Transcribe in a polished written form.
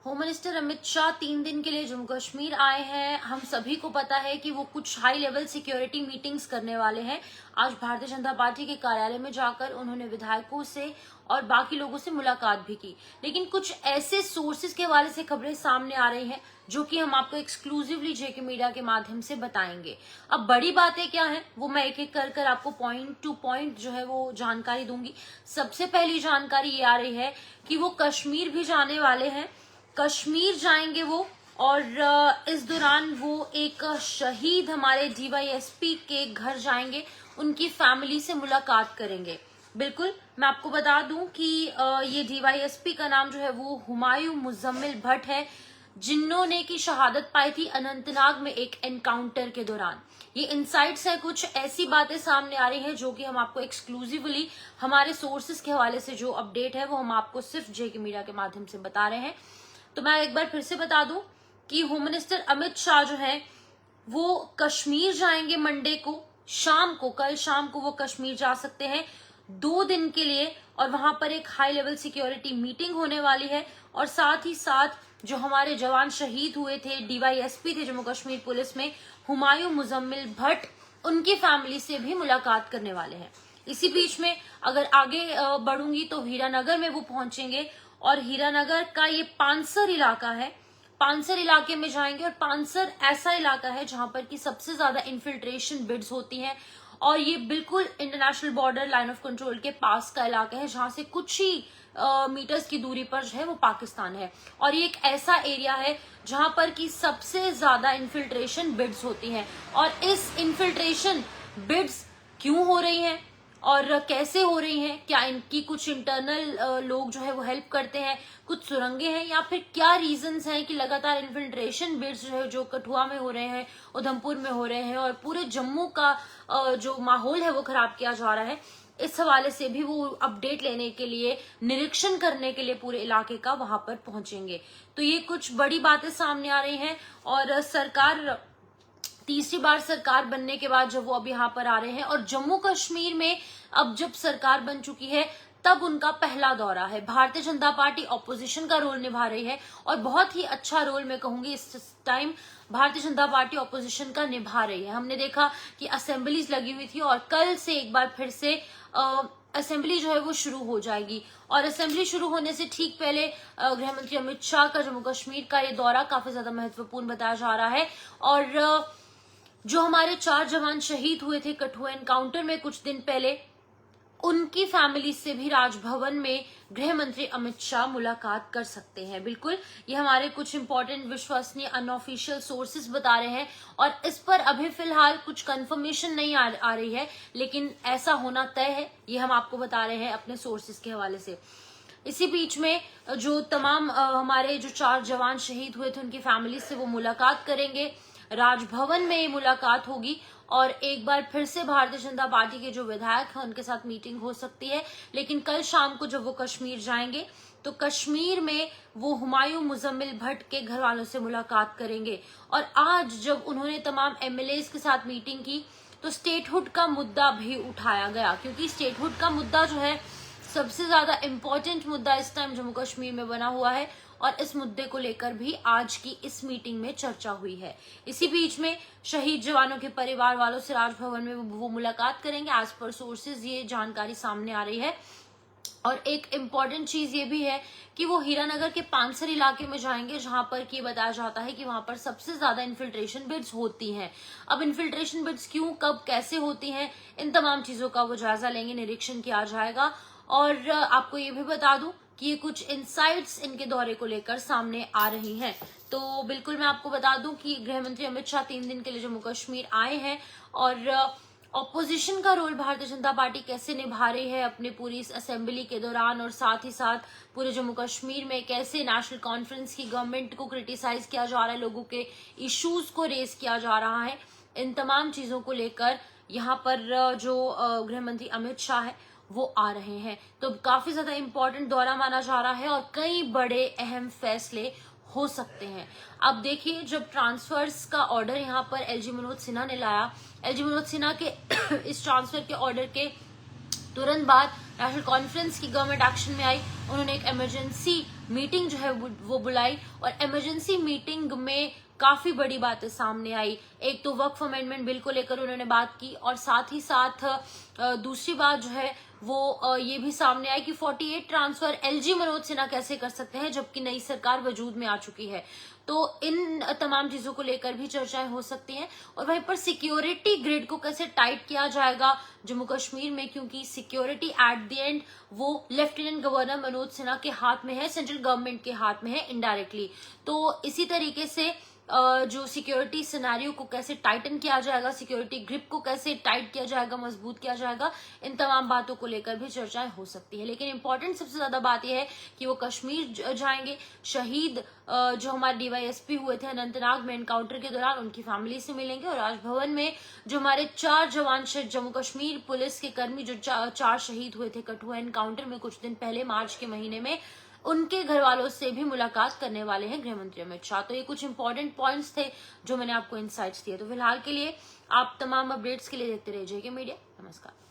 Home minister Amit Shah 3 दिन के लिए जम्मू कश्मीर आए हैं। हम सभी को पता है कि वो कुछ हाई लेवल सिक्योरिटी मीटिंग्स करने वाले हैं। आज भारतीय जनता पार्टी के कार्यालय में जाकर उन्होंने विधायकों से और बाकी लोगों से मुलाकात भी की, लेकिन कुछ ऐसे सोर्सेज के हवाले से खबरें सामने आ रही हैं जो कि हम आपको एक्सक्लूसिवली जेके मीडिया के माध्यम से बताएंगे। अब बड़ी बातें क्या हैं वो मैं एक एक कर आपको पॉइंट टू पॉइंट जो है वो जानकारी दूंगी। सबसे पहली जानकारी ये आ रही है कि वो कश्मीर भी जाने वाले हैं, कश्मीर जाएंगे वो, और इस दौरान वो एक शहीद हमारे डीवाईएसपी के घर जाएंगे, उनकी फैमिली से मुलाकात करेंगे। बिल्कुल, मैं आपको बता दूं कि ये डीवाईएसपी का नाम जो है वो हुमायूं मुजम्मिल भट्ट है, जिन्होंने की शहादत पाई थी अनंतनाग में एक एनकाउंटर के दौरान। ये इनसाइट्स है, कुछ ऐसी बातें सामने आ रही हैं जो कि हम आपको एक्सक्लूसिवली हमारे सोर्सेज के हवाले से जो अपडेट है वो हम आपको सिर्फ जेके मीडिया के माध्यम से बता रहे हैं। तो मैं एक बार फिर से बता दूं कि होम मिनिस्टर अमित शाह जो है वो कश्मीर जाएंगे मंडे को शाम को, कल शाम को वो कश्मीर जा सकते हैं 2 दिन के लिए, और वहां पर एक हाई लेवल सिक्योरिटी मीटिंग होने वाली है। और साथ ही साथ जो हमारे जवान शहीद हुए थे, डीवाईएसपी थे जम्मू कश्मीर पुलिस में, हुमायूं मुजम्मिल भट्ट, उनकी फैमिली से भी मुलाकात करने वाले हैं। इसी बीच में अगर आगे बढ़ूंगी तो हीरानगर में वो पहुंचेंगे, और हीरानगर का ये पानसर इलाका है, पानसर इलाके में जाएंगे। और पानसर ऐसा इलाका है जहां पर की सबसे ज्यादा इन्फिल्ट्रेशन बिड्स होती हैं, और ये बिल्कुल international border line of control के पास का इलाका है, जहां से कुछ ही मीटर्स की दूरी पर जो है वो पाकिस्तान है। और ये एक ऐसा एरिया है जहां पर की सबसे ज्यादा इन्फिल्ट्रेशन बिड्स होती हैं। और इस इन्फिल्ट्रेशन बिड्स क्यों हो रही हैं और कैसे हो रही हैं, क्या इनकी कुछ इंटरनल लोग जो है वो हेल्प करते हैं, कुछ सुरंगे हैं, या फिर क्या रीजंस हैं कि लगातार इन्फिल्ट्रेशन बिड्स जो है जो कठुआ में हो रहे हैं, उधमपुर में हो रहे हैं, और पूरे जम्मू का जो माहौल है वो खराब किया जा रहा है। इस हवाले से भी वो अपडेट लेने के लिए, निरीक्षण करने के लिए पूरे इलाके का वहां पर पहुंचेंगे। तो ये कुछ बड़ी बातें सामने आ रही हैं, और सरकार तीसरी बार सरकार बनने के बाद जब वो अब यहाँ पर आ रहे हैं, और जम्मू कश्मीर में अब जब सरकार बन चुकी है तब उनका पहला दौरा है। भारतीय जनता पार्टी ऑपोजिशन का रोल निभा रही है, और बहुत ही अच्छा रोल मैं कहूंगी इस time Bharatiya Janata party opposition का निभा रही है। हमने देखा कि असेंबलीज लगी हुई थी, और कल से एक बार फिर से असेंबली जो है वो शुरू हो जाएगी। और असेंबली शुरू होने से ठीक पहले गृह मंत्री अमित शाह का जम्मू कश्मीर का ये दौरा काफी ज्यादा महत्वपूर्ण बताया जा रहा है। और जो हमारे 4 जवान शहीद हुए थे कठुआ एनकाउंटर में कुछ दिन पहले, उनकी फैमिली से भी राजभवन में गृह मंत्री अमित शाह मुलाकात कर सकते हैं। बिल्कुल, ये हमारे कुछ इंपॉर्टेंट विश्वसनीय अनऑफिशियल सोर्सेज बता रहे हैं, और इस पर अभी फिलहाल कुछ कंफर्मेशन नहीं आ रही है, लेकिन ऐसा होना तय है, ये हम आपको बता रहे हैं अपने सोर्सेज के हवाले से। इसी बीच में जो तमाम हमारे जो 4 जवान शहीद हुए थे उनकी फैमिली से वो मुलाकात करेंगे, राजभवन में ये मुलाकात होगी, और एक बार फिर से भारतीय जनता पार्टी के जो विधायक हैं उनके साथ मीटिंग हो सकती है। लेकिन कल शाम को जब वो कश्मीर जाएंगे तो कश्मीर में वो हुमायूं मुजम्मिल भट्ट के घर वालों से मुलाकात करेंगे। और आज जब उन्होंने तमाम एमएलएज के साथ मीटिंग की तो स्टेटहुड का मुद्दा भी उठाया गया, क्योंकि स्टेटहुड का मुद्दा जो है सबसे ज्यादा इम्पोर्टेंट मुद्दा इस टाइम जम्मू कश्मीर में बना हुआ है, और इस मुद्दे को लेकर भी आज की इस मीटिंग में चर्चा हुई है। इसी बीच में शहीद जवानों के परिवार वालों से राजभवन में वो मुलाकात करेंगे, एज पर सोर्सेज ये जानकारी सामने आ रही है। और एक इम्पॉर्टेंट चीज ये भी है कि वो हीरानगर के पानसर इलाके में जाएंगे, जहां पर कि बताया जाता है कि वहां पर सबसे ज्यादा इन्फिल्ट्रेशन बिड्स होती हैं। अब इन्फिल्ट्रेशन बिड्स क्यों, कब, कैसे होती हैं, इन तमाम चीजों का वो जायजा लेंगे, निरीक्षण किया जाएगा। और आपको ये भी बता दूं कि ये कुछ इनसाइट्स इनके दौरे को लेकर सामने आ रही हैं। तो बिल्कुल मैं आपको बता दूं कि गृह मंत्री अमित शाह 3 दिन के लिए जम्मू कश्मीर आए हैं, और ऑपोजिशन का रोल भारतीय जनता पार्टी कैसे निभा रही है अपने पूरी इस असेंबली के दौरान, और साथ ही साथ पूरे जम्मू कश्मीर में कैसे नेशनल कॉन्फ्रेंस की गवर्नमेंट को क्रिटिसाइज किया जा रहा है, लोगों के इश्यूज को रेज किया जा रहा है, इन तमाम चीजों को लेकर यहाँ पर जो गृह मंत्री अमित शाह है वो आ रहे हैं। तो काफी ज्यादा इंपॉर्टेंट दौरा माना जा रहा है, और कई बड़े अहम फैसले हो सकते हैं। अब देखिए, जब ट्रांसफर्स का ऑर्डर यहाँ पर एलजी मनोज सिन्हा ने लाया, एलजी मनोज सिन्हा के इस ट्रांसफर के ऑर्डर के तुरंत बाद नेशनल कॉन्फ्रेंस की गवर्नमेंट एक्शन में आई। उन्होंने एक इमरजेंसी मीटिंग जो है वो बुलाई और इमरजेंसी मीटिंग में काफी बड़ी बातें सामने आई। एक तो वक्फ अमेंडमेंट बिल को लेकर उन्होंने बात की और साथ ही साथ दूसरी बात जो है वो ये भी सामने आई कि 48 ट्रांसफर एलजी मनोज सिन्हा कैसे कर सकते हैं जबकि नई सरकार वजूद में आ चुकी है। तो इन तमाम चीजों को लेकर भी चर्चाएं हो सकती हैं और वहीं पर सिक्योरिटी ग्रिड को कैसे टाइट किया जाएगा जम्मू कश्मीर में, क्योंकि सिक्योरिटी एट द एंड वो लेफ्टिनेंट गवर्नर मनोज सिन्हा के हाथ में है, सेंट्रल गवर्नमेंट के हाथ में है इनडायरेक्टली। तो इसी तरीके से जो सिक्योरिटी सिनेरियो को कैसे टाइटन किया जाएगा, सिक्योरिटी ग्रिप को कैसे टाइट किया जाएगा, मजबूत किया जाएगा, इन तमाम बातों को लेकर भी चर्चाएं हो सकती है। लेकिन इंपॉर्टेंट सबसे ज्यादा बात यह है कि वो कश्मीर जाएंगे, शहीद जो हमारे डीवाईएसपी हुए थे अनंतनाग में एनकाउंटर के दौरान उनकी फैमिली से मिलेंगे और राजभवन में जो हमारे 4 जवान जम्मू कश्मीर पुलिस के कर्मी जो 4 शहीद हुए थे कठुआ एनकाउंटर में कुछ दिन पहले मार्च के महीने में, उनके घर वालों से भी मुलाकात करने वाले हैं गृह मंत्री अमित शाह। तो ये कुछ इंपॉर्टेंट पॉइंट्स थे जो मैंने आपको इनसाइट्स दिए। तो फिलहाल के लिए आप तमाम अपडेट्स के लिए देखते रहिए जेके मीडिया। नमस्कार।